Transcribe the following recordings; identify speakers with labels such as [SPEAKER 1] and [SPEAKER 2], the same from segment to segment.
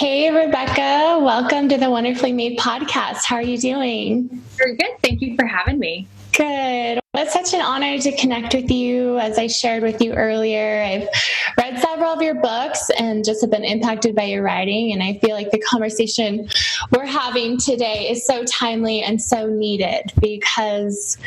[SPEAKER 1] Hey, Rebekah. Welcome to the Wonderfully Made podcast. How are you doing?
[SPEAKER 2] Very good. Thank you for having me.
[SPEAKER 1] Good. Well, it's such an honor to connect with you. As I shared with you earlier, I've read several of your books and just have been impacted by your writing. And I feel like the conversation we're having today is so timely and so needed because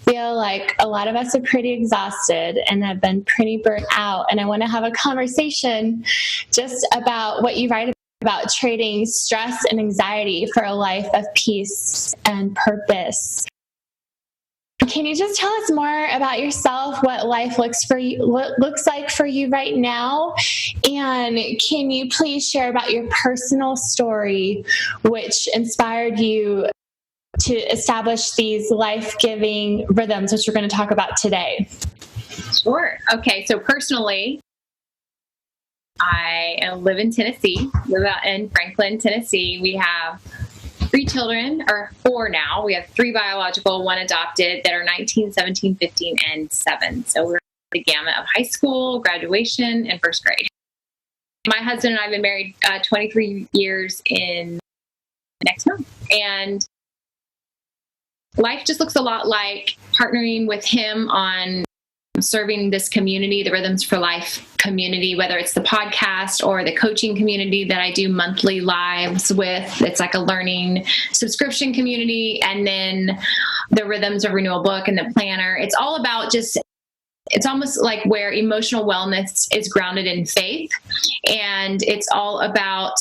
[SPEAKER 1] I feel like a lot of us are pretty exhausted and have been pretty burnt out. And I want to have a conversation just about what you write about trading stress and anxiety for a life of peace and purpose. Can you just tell us more about yourself, what life looks like for you right now? And can you please share about your personal story, which inspired you to establish these life-giving rhythms, which we're going to talk about today?
[SPEAKER 2] Sure. Okay. So personally, I live in Tennessee, live out in Franklin, Tennessee. We have 3 children, or 4 now. We have 3 biological, 1 adopted that are 19, 17, 15, and 7. So we're the gamut of high school, graduation, and first grade. My husband and I have been married 23 years in next month. And life just looks a lot like partnering with him on serving this community, the Rhythms for Life community, whether it's the podcast or the coaching community that I do monthly lives with. It's like a learning subscription community. And then the Rhythms of Renewal book and the planner. It's all about it's almost like where emotional wellness is grounded in faith. And it's all about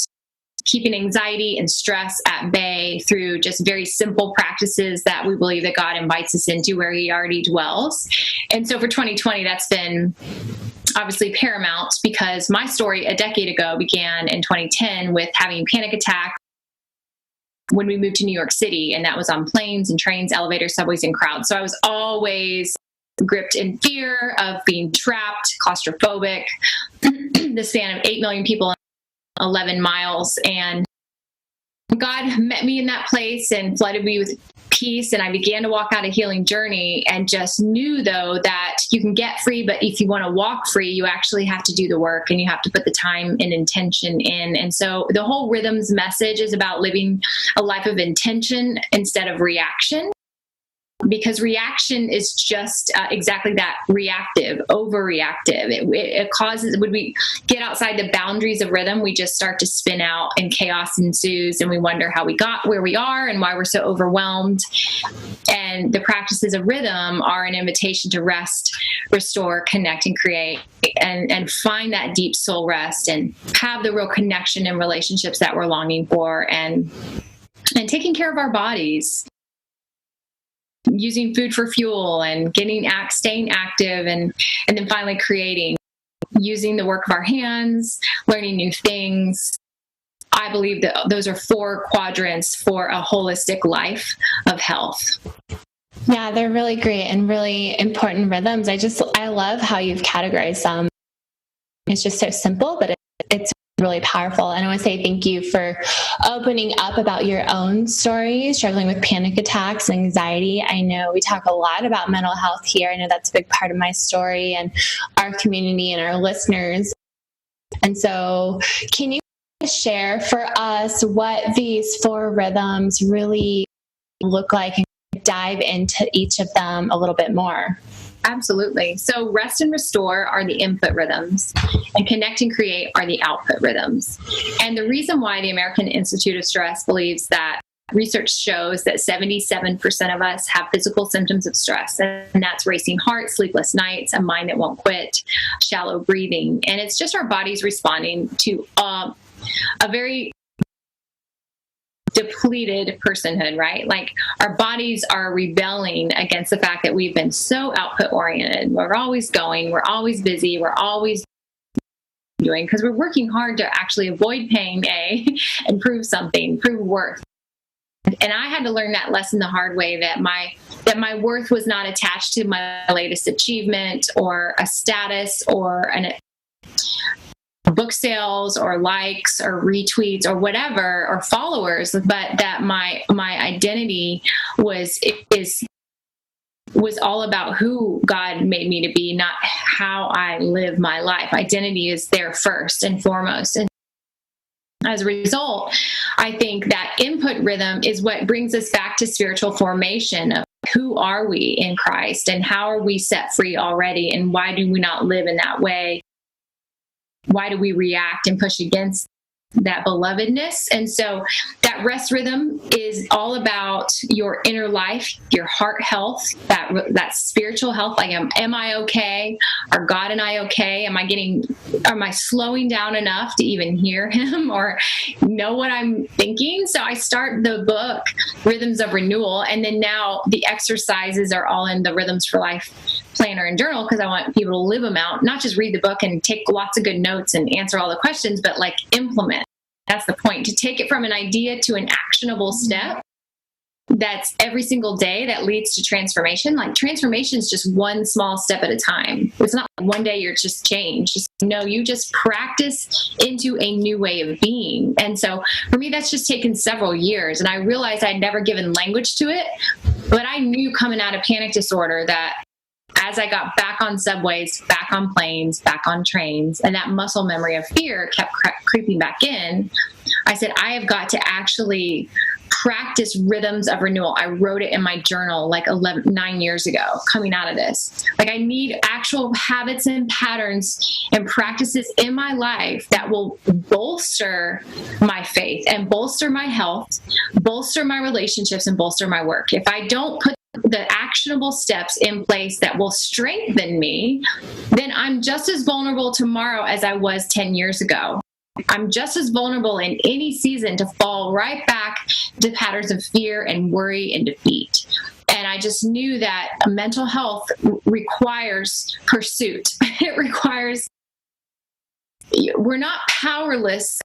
[SPEAKER 2] keeping anxiety and stress at bay through just very simple practices that we believe that God invites us into where he already dwells. And so for 2020, that's been obviously paramount because my story a decade ago began in 2010 with having a panic attack when we moved to New York City. And that was on planes and trains, elevators, subways, and crowds. So I was always gripped in fear of being trapped, claustrophobic, the span of 8 million people 11 miles. And God met me in that place and flooded me with peace. And I began to walk out a healing journey and just knew, though, that you can get free, but if you want to walk free, you actually have to do the work and you have to put the time and intention in. And so the whole Rhythms message is about living a life of intention instead of reaction. Because reaction is just exactly that, reactive, overreactive. It causes, when we get outside the boundaries of rhythm, we just start to spin out and chaos ensues and we wonder how we got where we are and why we're so overwhelmed. And the practices of rhythm are an invitation to rest, restore, connect, and create and find that deep soul rest and have the real connection and relationships that we're longing for and taking care of our bodies. Using food for fuel and staying active and then finally creating, using the work of our hands, learning new things. I believe that those are 4 quadrants for a holistic life of health.
[SPEAKER 1] Yeah, they're really great and really important rhythms. I love how you've categorized them. It's just so simple, but it's really powerful. And I want to say thank you for opening up about your own story, struggling with panic attacks and anxiety. I know we talk a lot about mental health here. I know that's a big part of my story and our community and our listeners. And so can you share for us what these 4 rhythms really look like and dive into each of them a little bit more?
[SPEAKER 2] Absolutely. So rest and restore are the input rhythms, and connect and create are the output rhythms. And the reason why the American Institute of Stress believes that research shows that 77% of us have physical symptoms of stress, and that's racing heart, sleepless nights, a mind that won't quit, shallow breathing. And it's just our bodies responding to a very depleted personhood, right? Like our bodies are rebelling against the fact that we've been so output oriented. We're always going, we're always busy, we're always doing, because we're working hard to actually avoid pain, and prove something, prove worth. And I had to learn that lesson the hard way, that my worth was not attached to my latest achievement or a status or book sales or likes or retweets or whatever, or followers, but that my identity was all about who God made me to be, not how I live my life. Identity is there first and foremost. And As a result, I think that input rhythm is what brings us back to spiritual formation of who are we in Christ and how are we set free already, and why do we not live in that way? Why do we react and push against that belovedness? And so that rest rhythm is all about your inner life, your heart health, that spiritual health. Like, am I okay? Are God and I okay? Am I slowing down enough to even hear him or know what I'm thinking? So I start the book Rhythms of Renewal. And then now the exercises are all in the Rhythms for Life planner and journal, because I want people to live them out, not just read the book and take lots of good notes and answer all the questions, but like implement. That's the point, to take it from an idea to an actionable step. That's every single day that leads to transformation. Like, transformation is just one small step at a time. It's not like one day you're just changed. You just practice into a new way of being. And so for me, that's just taken several years. And I realized I'd never given language to it, but I knew coming out of panic disorder that as I got back on subways, back on planes, back on trains, and that muscle memory of fear kept creeping back in, I said, I have got to actually practice rhythms of renewal. I wrote it in my journal like 9 years ago, coming out of this. Like, I need actual habits and patterns and practices in my life that will bolster my faith and bolster my health, bolster my relationships, and bolster my work. If I don't put the actionable steps in place that will strengthen me, then I'm just as vulnerable tomorrow as I was 10 years ago. I'm just as vulnerable in any season to fall right back to patterns of fear and worry and defeat. And I just knew that mental health requires pursuit. It requires, we're not powerless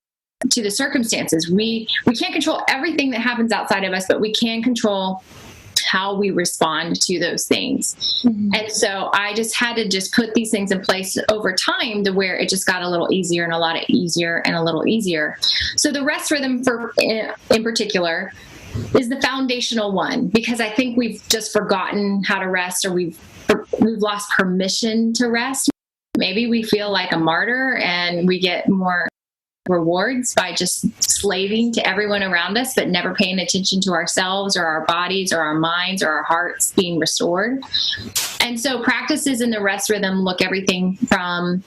[SPEAKER 2] to the circumstances. We can't control everything that happens outside of us, but we can control how we respond to those things. Mm-hmm. And so I just had to just put these things in place over time to where it just got a little easier and a lot easier and a little easier. So the rest rhythm in particular is the foundational one, because I think we've just forgotten how to rest, or we've lost permission to rest. Maybe we feel like a martyr and we get more rewards by just slaving to everyone around us, but never paying attention to ourselves or our bodies or our minds or our hearts being restored. And so practices in the rest rhythm look everything from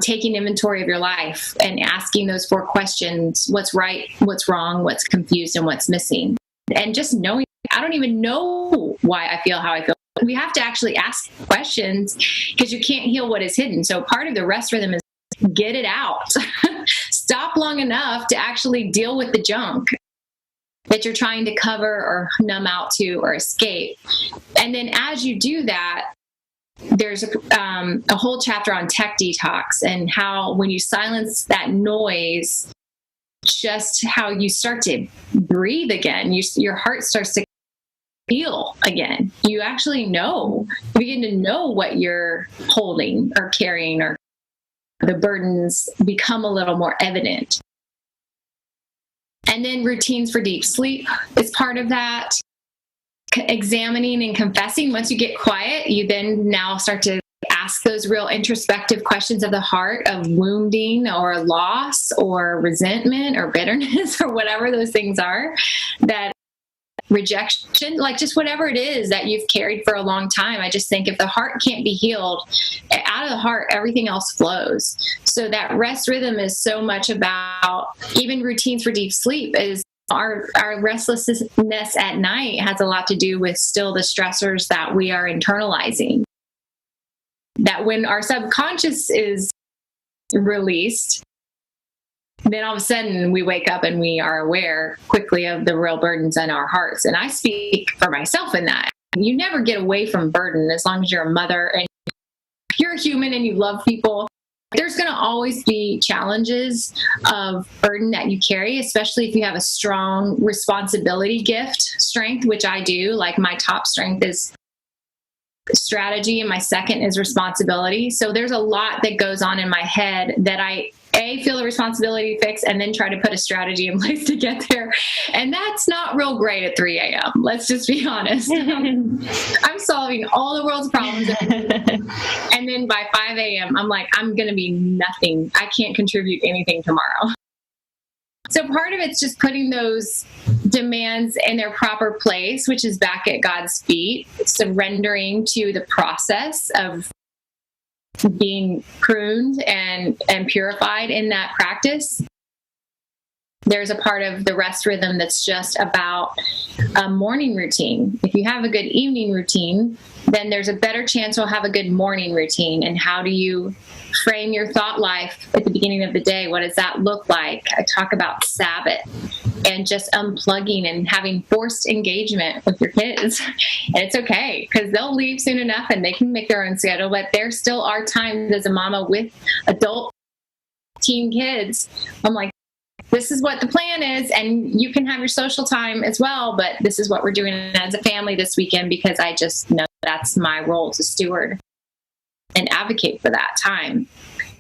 [SPEAKER 2] taking inventory of your life and asking those 4 questions: what's right, what's wrong, what's confused, and what's missing. And just knowing, I don't even know why I feel how I feel. We have to actually ask questions, because you can't heal what is hidden. So part of the rest rhythm is get it out. Stop long enough to actually deal with the junk that you're trying to cover or numb out to or escape. And then as you do that, there's a whole chapter on tech detox and how when you silence that noise, just how you start to breathe again. Your heart starts to feel again. You actually know, you begin to know what you're holding or carrying, or the burdens become a little more evident. And then routines for deep sleep is part of that. Examining and confessing. Once you get quiet, you then now start to ask those real introspective questions of the heart, of wounding or loss or resentment or bitterness or whatever those things are, that rejection, like just whatever it is that you've carried for a long time. I just think if the heart can't be healed, out of the heart, everything else flows. So that rest rhythm is so much about, even routines for deep sleep is our restlessness at night has a lot to do with still the stressors that we are internalizing. That when our subconscious is released, then all of a sudden we wake up and we are aware quickly of the real burdens in our hearts. And I speak for myself in that. You never get away from burden as long as you're a mother and you're a human and you love people. There's going to always be challenges of burden that you carry, especially if you have a strong responsibility strength, which I do. Like my top strength is strategy and my second is responsibility. So there's a lot that goes on in my head that I feel the responsibility to fix and then try to put a strategy in place to get there. And that's not real great at 3 a.m. Let's just be honest. I'm solving all the world's problems. And then by 5 a.m., I'm like, I'm going to be nothing. I can't contribute anything tomorrow. So part of it's just putting those demands in their proper place, which is back at God's feet, surrendering to the process of being pruned and purified in that practice. There's a part of the rest rhythm that's just about a morning routine. If you have a good evening routine, then there's a better chance you'll have a good morning routine. And how do you frame your thought life at the beginning of the day? What does that look like? I talk about Sabbath and just unplugging and having forced engagement with your kids. And it's okay, because they'll leave soon enough and they can make their own schedule, but there still are times as a mama with adult teen kids, I'm like, this is what the plan is, and you can have your social time as well, but this is what we're doing as a family this weekend, because I just know that's my role to steward and advocate for that time.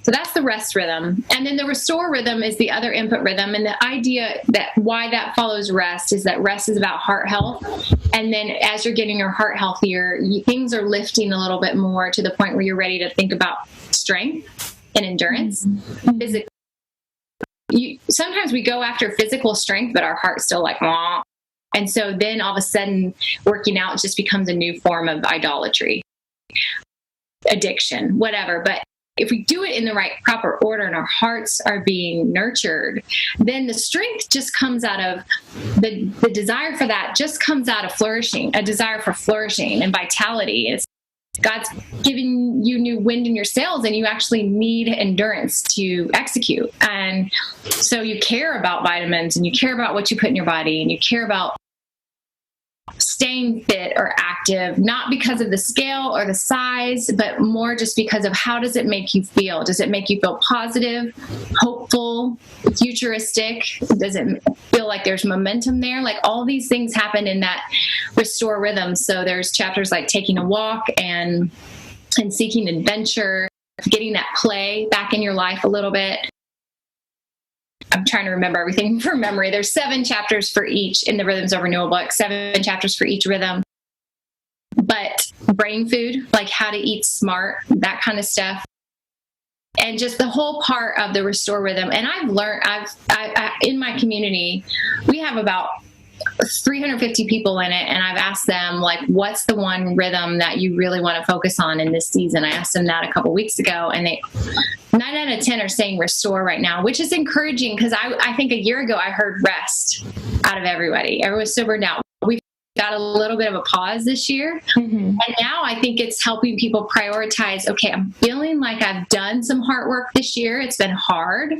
[SPEAKER 2] So that's the rest rhythm. And then the restore rhythm is the other input rhythm. And the idea that why that follows rest is that rest is about heart health. And then as you're getting your heart healthier, things are lifting a little bit more to the point where you're ready to think about strength and endurance. Physically. Sometimes we go after physical strength, but our heart's still like, wah. And so then all of a sudden working out just becomes a new form of idolatry, addiction, whatever. But if we do it in the right proper order and our hearts are being nurtured, then the strength just comes out of the desire for that just comes out of flourishing, a desire for flourishing and vitality. It's God's giving you new wind in your sails, and you actually need endurance to execute. And so you care about vitamins, and you care about what you put in your body, and you care about staying fit or active, not because of the scale or the size, but more just because of how does it make you feel? Does it make you feel positive, hopeful, futuristic? Does it feel like there's momentum there? Like all these things happen in that restore rhythm. So there's chapters like taking a walk and seeking adventure, getting that play back in your life a little bit. I'm trying to remember everything from memory. There's 7 chapters for each in the Rhythms of Renewal book, 7 chapters for each rhythm. But brain food, like how to eat smart, that kind of stuff. And just the whole part of the restore rhythm. And I've learned, in my community, we have about 350 people in it. And I've asked them, like, what's the one rhythm that you really want to focus on in this season? I asked them that a couple weeks ago, and 9 out of 10 are saying restore right now, which is encouraging, because I think a year ago I heard rest out of everybody. Everyone was so burned out. We've got a little bit of a pause this year. Mm-hmm. And now I think it's helping people prioritize, okay, I'm feeling like I've done some hard work this year. It's been hard,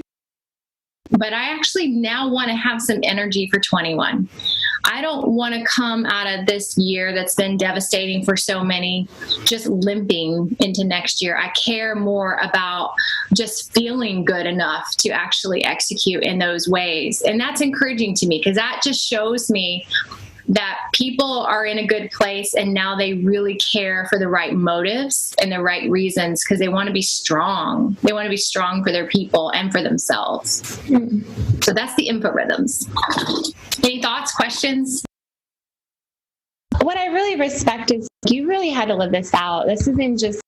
[SPEAKER 2] but I actually now want to have some energy for 21. I don't want to come out of this year that's been devastating for so many just limping into next year. I care more about just feeling good enough to actually execute in those ways. And that's encouraging to me, because that just shows me that people are in a good place, and now they really care for the right motives and the right reasons, because they want to be strong. They want to be strong for their people and for themselves. Mm. So that's the input rhythms. Any thoughts, questions?
[SPEAKER 1] What I really respect is you really had to live this out. This isn't just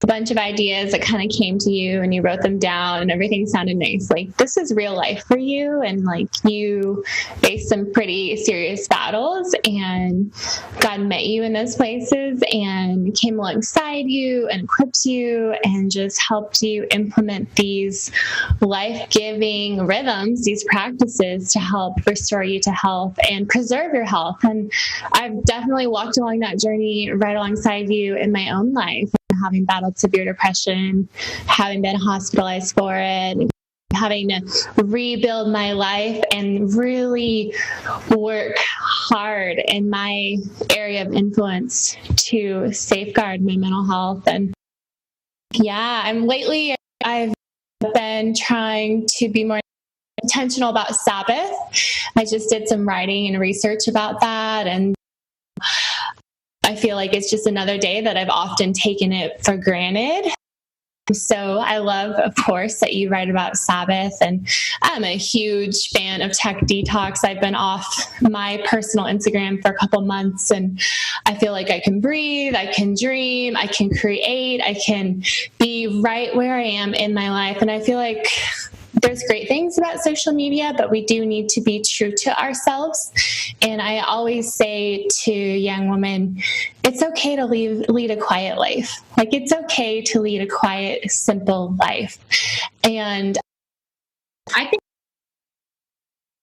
[SPEAKER 1] a bunch of ideas that kind of came to you and you wrote them down and everything sounded nice. Like, this is real life for you, and like you faced some pretty serious battles, and God met you in those places and came alongside you and equipped you and just helped you implement these life-giving rhythms, these practices to help restore you to health and preserve your health. And I've definitely walked along that journey right alongside you in my own life, having battled severe depression, having been hospitalized for it, having to rebuild my life and really work hard in my area of influence to safeguard my mental health. And lately I've been trying to be more intentional about Sabbath. I just did some writing and research about that, and I feel like it's just another day that I've often taken it for granted. So I love, of course, that you write about Sabbath, and I'm a huge fan of Tech Detox. I've been off my personal Instagram for a couple months, and I feel like I can breathe, I can dream, I can create, I can be right where I am in my life. And I feel like there's great things about social media, but we do need to be true to ourselves. And I always say to young women, it's okay to lead a quiet life. Like, it's okay to lead a quiet, simple life. And
[SPEAKER 2] I think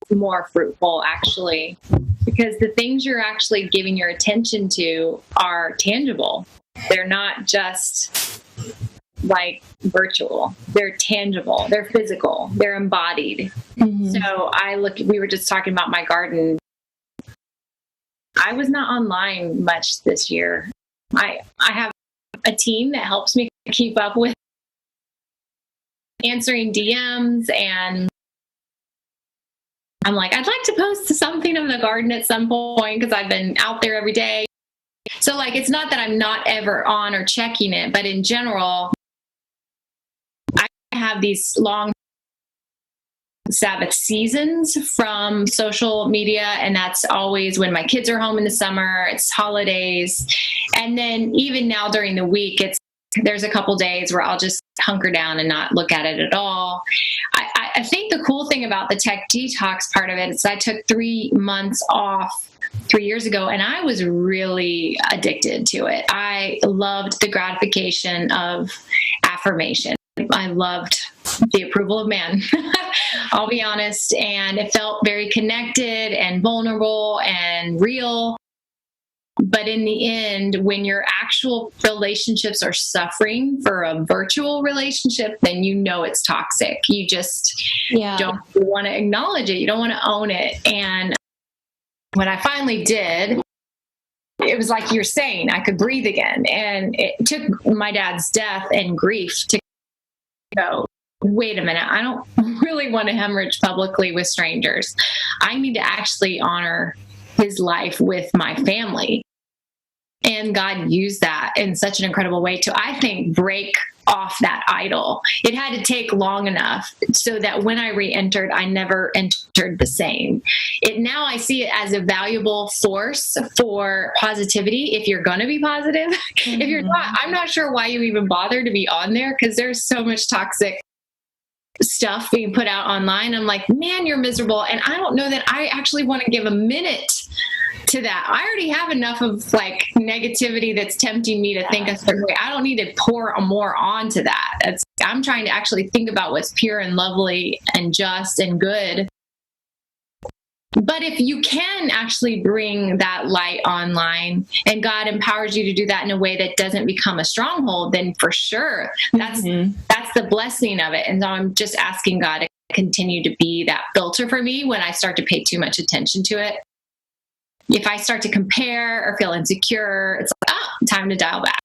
[SPEAKER 2] it's more fruitful, actually, because the things you're actually giving your attention to are tangible. They're not just like virtual. They're tangible. They're physical. They're embodied. Mm-hmm. So we were just talking about my garden. I was not online much this year. I have a team that helps me keep up with answering DMs, and I'm like, I'd like to post something of the garden at some point because I've been out there every day. So like, it's not that I'm not ever on or checking it, but in general, I have these long Sabbath seasons from social media, and that's always when my kids are home in the summer, it's holidays. And then even now during the week, there's a couple days where I'll just hunker down and not look at it at all. I think the cool thing about the tech detox part of it is I took 3 months off 3 years ago, and I was really addicted to it. I loved the gratification of affirmation. I loved the approval of man, I'll be honest. And it felt very connected and vulnerable and real. But in the end, when your actual relationships are suffering for a virtual relationship, then you know it's toxic. You just don't want to acknowledge it. You don't want to own it. And when I finally did, it was like you're saying, I could breathe again. And it took my dad's death and grief to go, wait a minute, I don't really want to hemorrhage publicly with strangers. I need to actually honor his life with my family. And God used that in such an incredible way to, I think, break off that idol. It had to take long enough so that when I re-entered, I never entered the same. Now I see it as a valuable force for positivity. If you're going to be positive, if you're not, I'm not sure why you even bother to be on there, because there's so much toxic stuff being put out online. I'm like, man, you're miserable. And I don't know that I actually want to give a minute to that. I already have enough of like negativity that's tempting me to think a certain way. I don't need to pour more onto that. I'm trying to actually think about what's pure and lovely and just and good. But if you can actually bring that light online and God empowers you to do that in a way that doesn't become a stronghold, then for sure, that's the blessing of it. And so I'm just asking God to continue to be that filter for me when I start to pay too much attention to it. If I start to compare or feel insecure, it's like, time to dial back.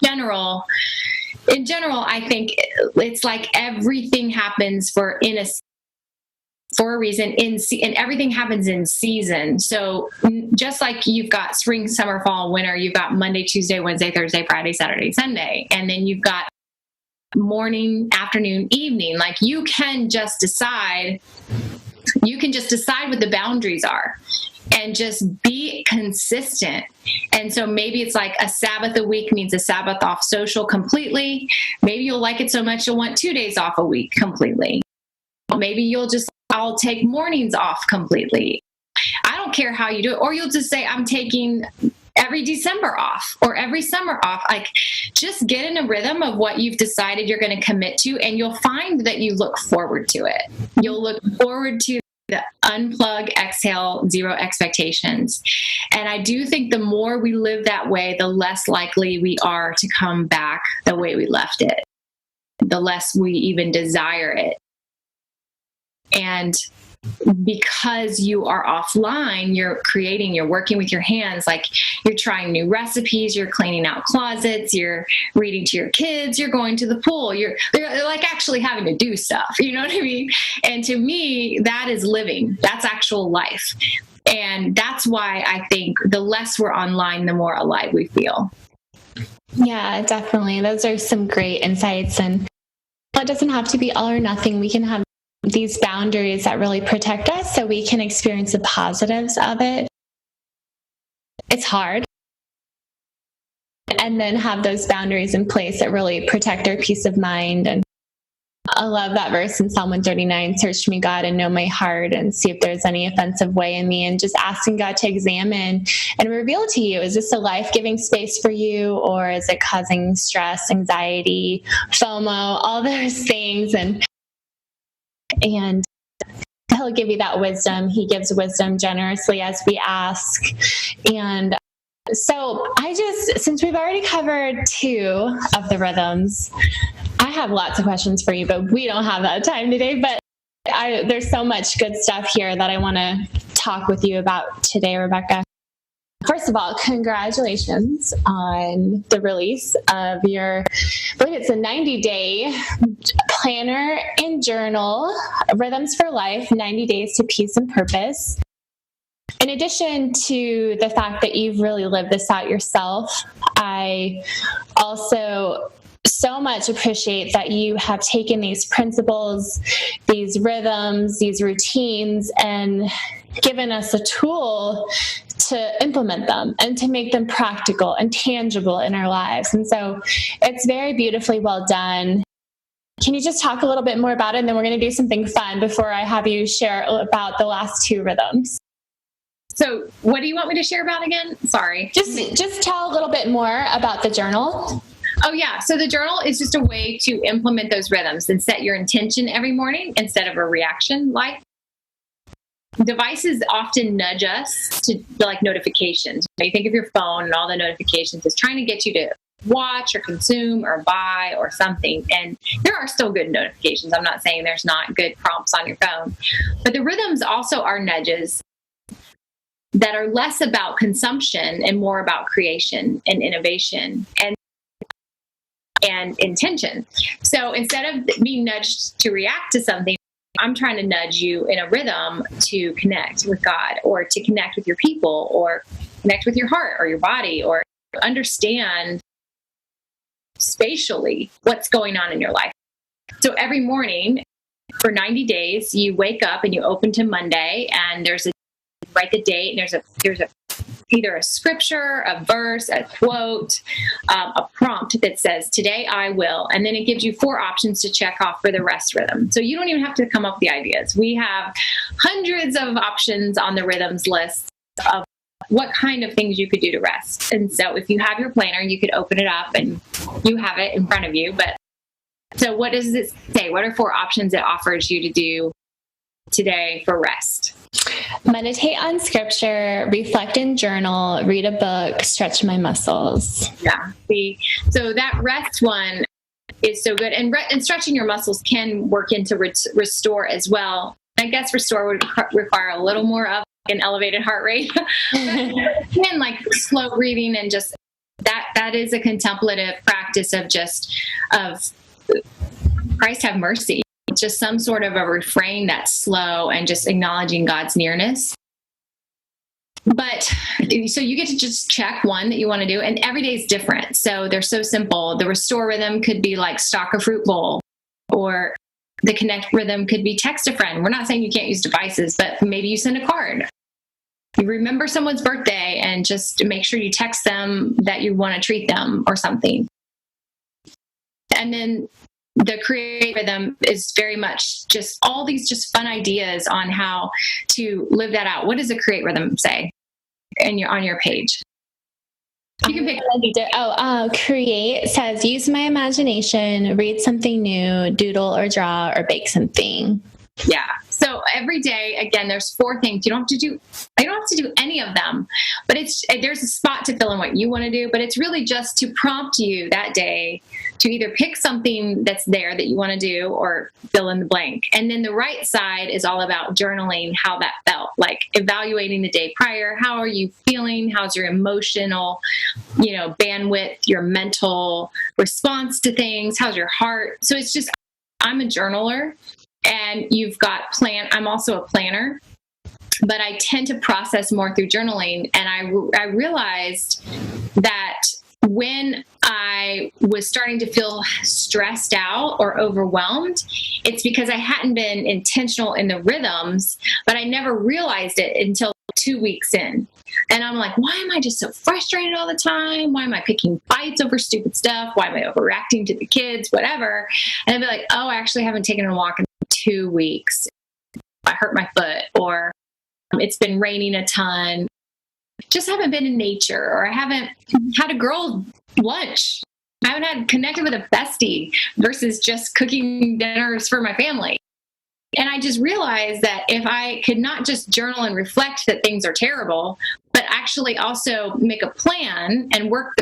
[SPEAKER 2] In general, I think it's like everything happens for a reason, and everything happens in season. So just like you've got spring, summer, fall, winter, you've got Monday, Tuesday, Wednesday, Thursday, Friday, Saturday, Sunday, and then you've got morning, afternoon, evening. Like you can just decide what the boundaries are and just be consistent. And so maybe it's like a Sabbath a week means a Sabbath off social completely. Maybe you'll like it so much you'll want 2 days off a week completely. Maybe I'll take mornings off completely. I don't care how you do it. Or you'll just say, I'm taking every December off or every summer off. Like, just get in a rhythm of what you've decided you're going to commit to, and you'll find that you look forward to it. You'll look forward to the unplug, exhale, zero expectations. And I do think the more we live that way, the less likely we are to come back the way we left it, the less we even desire it. And because you are offline, you're working with your hands, like you're trying new recipes, you're cleaning out closets, you're reading to your kids, you're going to the pool, they're like actually having to do stuff. You know what I mean? And to me, that is living. That's actual life. And that's why I think the less we're online, the more alive we feel.
[SPEAKER 1] Yeah, definitely. Those are some great insights. And it doesn't have to be all or nothing. We can have these boundaries that really protect us so we can experience the positives of it. It's hard. And then have those boundaries in place that really protect our peace of mind and I love that verse in Psalm 139, search me, God, and know my heart and see if there's any offensive way in me, and just asking God to examine and reveal to you, is this a life-giving space for you, or is it causing stress, anxiety, FOMO, all those things? And He'll give you that wisdom. He gives wisdom generously as we ask. And so since we've already covered 2 of the rhythms, I have lots of questions for you, but we don't have that time today. But there's so much good stuff here that I want to talk with you about today, Rebekah. First of all, congratulations on the release of your, I believe it's a 90-day planner and journal, Rhythms for Life, 90 Days to Peace and Purpose. In addition to the fact that you've really lived this out yourself, I also so much appreciate that you have taken these principles, these rhythms, these routines, and given us a tool to implement them and to make them practical and tangible in our lives. And so it's very beautifully well done. Can you just talk a little bit more about it? And then we're going to do something fun before I have you share about the last 2 rhythms.
[SPEAKER 2] So what do you want me to share about again? Sorry.
[SPEAKER 1] Just tell a little bit more about the journal.
[SPEAKER 2] Oh, yeah. So the journal is just a way to implement those rhythms and set your intention every morning instead of a reaction life. Devices often nudge us to like notifications. You think of your phone and all the notifications is trying to get you to watch or consume or buy or something. And there are still good notifications. I'm not saying there's not good prompts on your phone, but the rhythms also are nudges that are less about consumption and more about creation and innovation and intention. So instead of being nudged to react to something, I'm trying to nudge you in a rhythm to connect with God or to connect with your people or connect with your heart or your body or understand spatially what's going on in your life. So every morning for 90 days, you wake up and you open to Monday and write the date, and there's either a scripture, a verse, a quote, a prompt that says, today I will. And then it gives you 4 options to check off for the rest rhythm. So you don't even have to come up with the ideas. We have hundreds of options on the rhythms list of what kind of things you could do to rest. And so if you have your planner, you could open it up and you have it in front of you. But so what does it say? What are 4 options it offers you to do today for rest?
[SPEAKER 1] Meditate on scripture, reflect and journal, read a book, stretch my muscles.
[SPEAKER 2] Yeah. So that rest one is so good. And stretching your muscles can work into restore as well. I guess restore would require a little more of an elevated heart rate. And like slow breathing and just that is a contemplative practice of Christ have mercy. Just some sort of a refrain that's slow and just acknowledging God's nearness. But so you get to just check one that you want to do, and every day is different. So they're so simple. The restore rhythm could be like stock a fruit bowl, or the connect rhythm could be text a friend. We're not saying you can't use devices, but maybe you send a card. You remember someone's birthday and just make sure you text them that you want to treat them or something. And then the create rhythm is very much just all these just fun ideas on how to live that out. What does the create rhythm say on your page? You can pick.
[SPEAKER 1] Create says use my imagination, read something new, doodle or draw or bake something.
[SPEAKER 2] Yeah. So every day, again, there's 4 things. You don't have to do any of them, but there's a spot to fill in what you want to do, but it's really just to prompt you that day to either pick something that's there that you want to do or fill in the blank. And then the right side is all about journaling, how that felt, like evaluating the day prior. How are you feeling? How's your emotional, bandwidth, your mental response to things? How's your heart? So it's just, I'm a journaler. And you've got I'm also a planner, but I tend to process more through journaling. And I realized that when I was starting to feel stressed out or overwhelmed, it's because I hadn't been intentional in the rhythms, but I never realized it until 2 weeks in. And I'm like, why am I just so frustrated all the time? Why am I picking fights over stupid stuff? Why am I overreacting to the kids? Whatever. And I'd be like, oh, I actually haven't taken a walk in 2 weeks. I hurt my foot, or it's been raining a ton. Just haven't been in nature, or I haven't had a girl lunch. I haven't had connected with a bestie versus just cooking dinners for my family. And I just realized that if I could not just journal and reflect that things are terrible, but actually also make a plan and work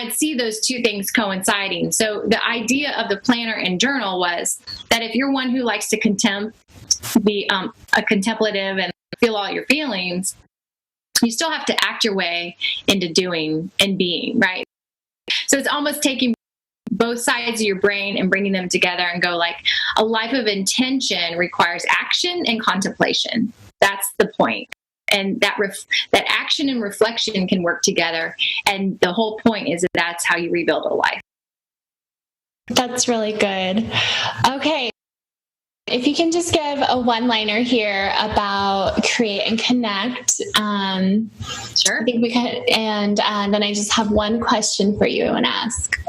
[SPEAKER 2] I'd see those two things coinciding. So the idea of the planner and journal was that if you're one who likes to be a contemplative and feel all your feelings, you still have to act your way into doing and being, right? So it's almost taking both sides of your brain and bringing them together and go like, a life of intention requires action and contemplation. That's the point. And that action and reflection can work together. And the whole point is that that's how you rebuild a life.
[SPEAKER 1] That's really good. Okay. If you can just give a one-liner here about create and connect.
[SPEAKER 2] Sure.
[SPEAKER 1] I think we can, and then I just have one question for you I want to ask.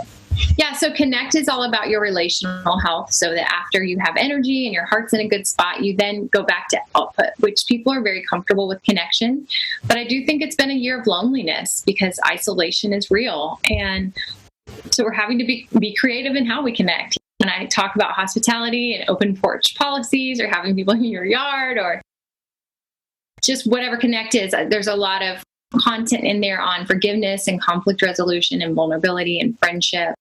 [SPEAKER 2] Yeah, so connect is all about your relational health, so that after you have energy and your heart's in a good spot, you then go back to output, which people are very comfortable with connection. But I do think it's been a year of loneliness because isolation is real. And so we're having to be creative in how we connect. When I talk about hospitality and open porch policies, or having people in your yard, or just whatever connect is, there's a lot of content in there on forgiveness and conflict resolution and vulnerability and friendship.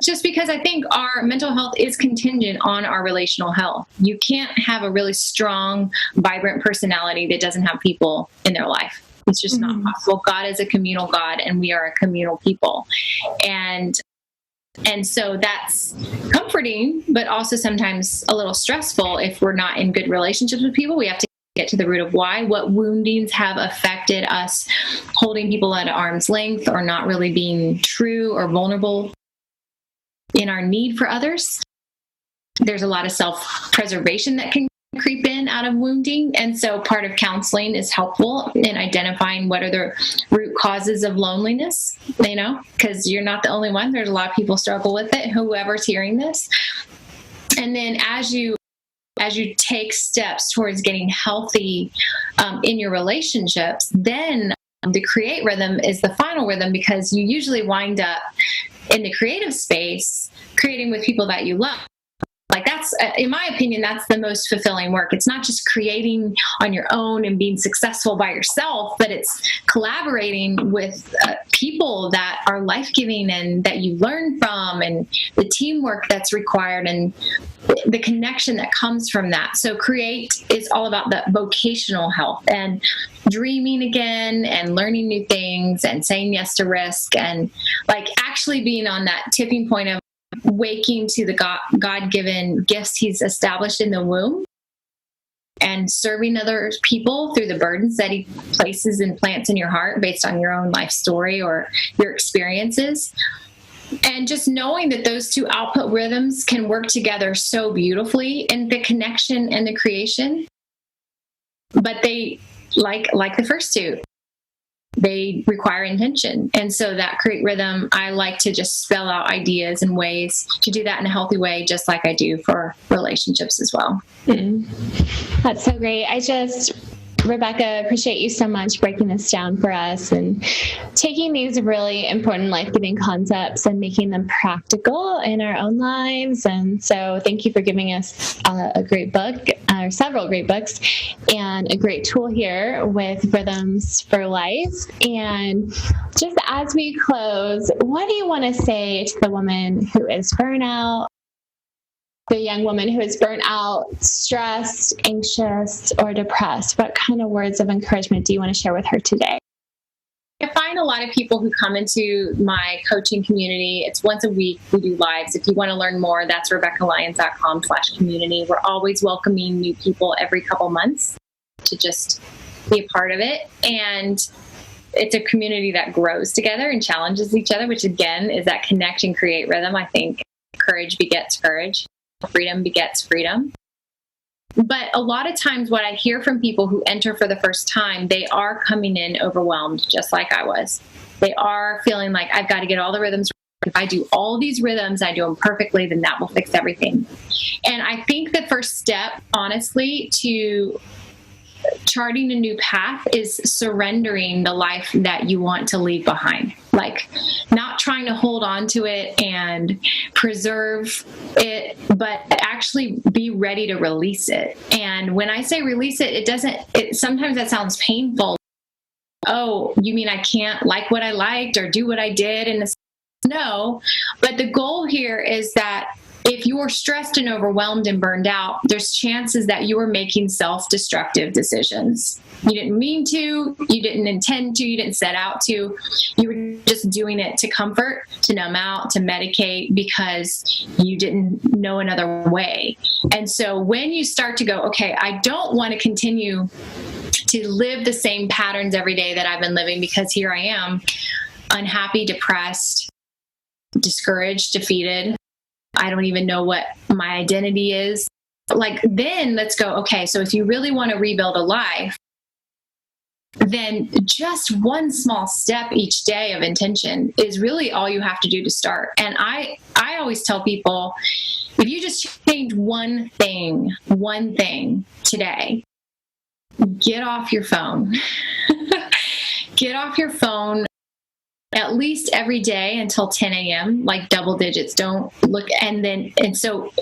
[SPEAKER 2] Just because I think our mental health is contingent on our relational health. You can't have a really strong, vibrant personality that doesn't have people in their life. It's just not possible. God is a communal God, and we are a communal people. And so that's comforting, but also sometimes a little stressful if we're not in good relationships with people. We have to get to the root of why, what woundings have affected us, holding people at arm's length, or not really being true or vulnerable in our need for others. There's a lot of self-preservation that can creep in out of wounding. And so part of counseling is helpful in identifying what are the root causes of loneliness, because you're not the only one. There's a lot of people struggle with it, whoever's hearing this. And then as you take steps towards getting healthy in your relationships, then the create rhythm is the final rhythm, because you usually wind up in the creative space creating with people that you love. Like that's, in my opinion, that's the most fulfilling work. It's not just creating on your own and being successful by yourself, but it's collaborating with people that are life-giving and that you learn from, and the teamwork that's required and the connection that comes from that. So create is all about the vocational health and dreaming again and learning new things and saying yes to risk, and like actually being on that tipping point of waking to the God-given gifts He's established in the womb, and serving other people through the burdens that He places and plants in your heart based on your own life story or your experiences. And just knowing that those two output rhythms can work together so beautifully in the connection and the creation. But they, like the first two, they require intention. And so that create rhythm, I like to just spell out ideas and ways to do that in a healthy way, just like I do for relationships as well.
[SPEAKER 1] That's so great. Rebekah, appreciate you so much breaking this down for us and taking these really important life-giving concepts and making them practical in our own lives. And so thank you for giving us a great book, or several great books, and a great tool here with Rhythms for Life. And just as we close, what do you want to say to the woman who is burnout, the young woman who is burnt out, stressed, anxious, or depressed? What kind of words of encouragement do you want to share with her today?
[SPEAKER 2] I find a lot of people who come into my coaching community, it's once a week, we do lives. If you want to learn more, that's RebekahLyons.com/community. We're always welcoming new people every couple months to just be a part of it. And it's a community that grows together and challenges each other, which again is that connect and create rhythm. I think courage begets courage. Freedom begets freedom. But a lot of times what I hear from people who enter for the first time, they are coming in overwhelmed, just like I was. They are feeling like, I've got to get all the rhythms. If I do all these rhythms, I do them perfectly, then that will fix everything. And I think the first step, honestly, to charting a new path is surrendering the life that you want to leave behind. Like, not trying to hold on to it and preserve it, but actually be ready to release it. And when I say release it, sometimes that sounds painful. Oh, you mean I can't like what I liked or do what I did? And no, but the goal here is that if you're stressed and overwhelmed and burned out, there's chances that you are making self-destructive decisions. You didn't mean to, you didn't intend to, you didn't set out to. You were just doing it to comfort, to numb out, to medicate because you didn't know another way. And so when you start to go, okay, I don't want to continue to live the same patterns every day that I've been living because here I am, unhappy, depressed, discouraged, defeated. I don't even know what my identity is. Like, then let's go, okay, so if you really want to rebuild a life, then just one small step each day of intention is really all you have to do to start. And I always tell people, if you just change one thing today, get off your phone. Get off your phone at least every day until 10 a.m., like double digits. Don't look. And so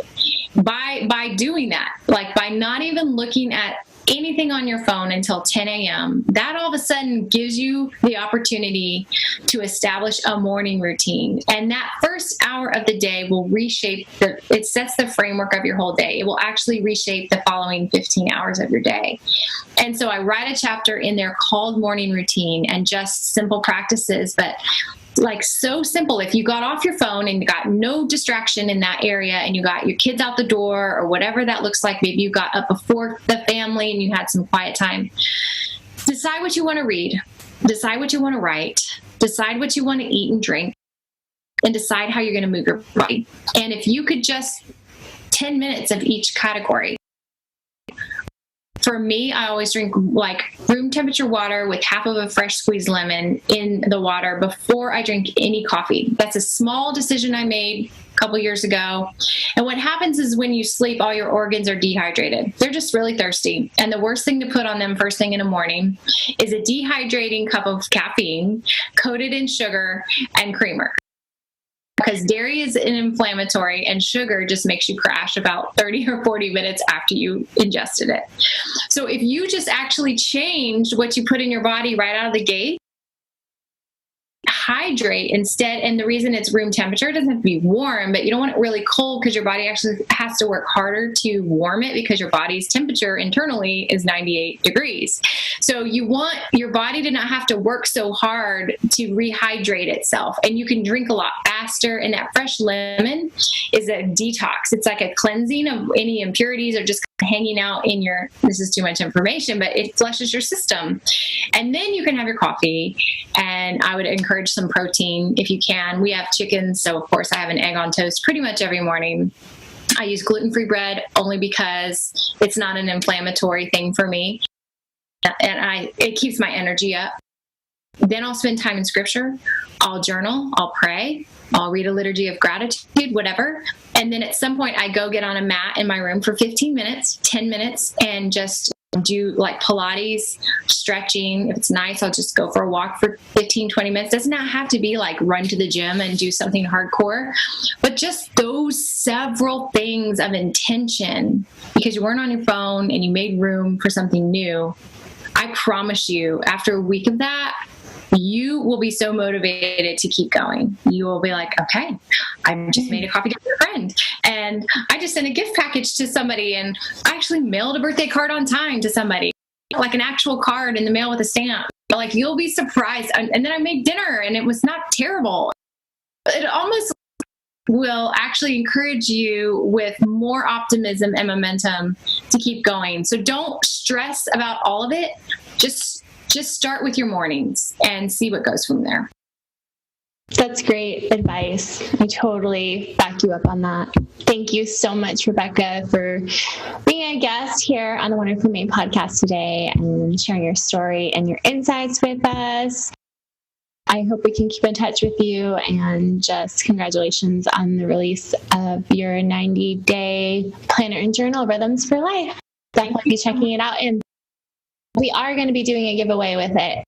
[SPEAKER 2] by doing that, like by not even looking at anything on your phone until 10 a.m., that all of a sudden gives you the opportunity to establish a morning routine. And that first hour of the day will it sets the framework of your whole day. It will actually reshape the following 15 hours of your day. And so I write a chapter in there called Morning Routine, and just simple practices, but like so simple. If you got off your phone and you got no distraction in that area and you got your kids out the door or whatever that looks like, maybe you got up before the family and you had some quiet time, decide what you want to read, decide what you want to write, decide what you want to eat and drink, and decide how you're going to move your body. And if you could just 10 minutes of each category. For me, I always drink like room temperature water with half of a fresh squeezed lemon in the water before I drink any coffee. That's a small decision I made a couple years ago. And what happens is when you sleep, all your organs are dehydrated. They're just really thirsty. And the worst thing to put on them first thing in the morning is a dehydrating cup of caffeine coated in sugar and creamer. Because dairy is an inflammatory and sugar just makes you crash about 30 or 40 minutes after you ingested it. So if you just actually change what you put in your body right out of the gate, hydrate instead. And the reason it's room temperature, it doesn't have to be warm, but you don't want it really cold because your body actually has to work harder to warm it because your body's temperature internally is 98 degrees. So you want your body to not have to work so hard to rehydrate itself. And you can drink a lot faster. And that fresh lemon is a detox. It's like a cleansing of any impurities or just hanging out in this is too much information, but it flushes your system. And then you can have your coffee. And I would encourage some protein if you can. We have chickens, so of course I have an egg on toast pretty much every morning. I use gluten-free bread only because it's not an inflammatory thing for me. And it keeps my energy up. Then I'll spend time in scripture. I'll journal. I'll pray. I'll read a liturgy of gratitude, whatever. And then at some point I go get on a mat in my room for 15 minutes, 10 minutes, and just do like Pilates, stretching. If it's nice, I'll just go for a walk for 15, 20 minutes. It does not have to be like run to the gym and do something hardcore, but just those several things of intention, because you weren't on your phone and you made room for something new. I promise you, after a week of that, you will be so motivated to keep going. You will be like, okay, I just made a coffee to a friend, and I just sent a gift package to somebody, and I actually mailed a birthday card on time to somebody, like an actual card in the mail with a stamp. Like, you'll be surprised. And then I made dinner, and it was not terrible. It almost will actually encourage you with more optimism and momentum to keep going. So don't stress about all of it. Just start with your mornings and see what goes from there.
[SPEAKER 1] That's great advice. I totally back you up on that. Thank you so much, Rebekah, for being a guest here on the Wonderful Made podcast today and sharing your story and your insights with us. I hope we can keep in touch with you, and just congratulations on the release of your 90-day planner and journal, Rhythms for Life. Definitely be checking it out. And we are going to be doing a giveaway with it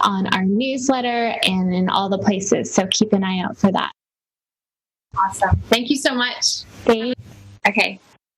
[SPEAKER 1] on our newsletter and in all the places. So keep an eye out for that.
[SPEAKER 2] Awesome. Thank you so much.
[SPEAKER 1] Thanks.
[SPEAKER 2] Okay.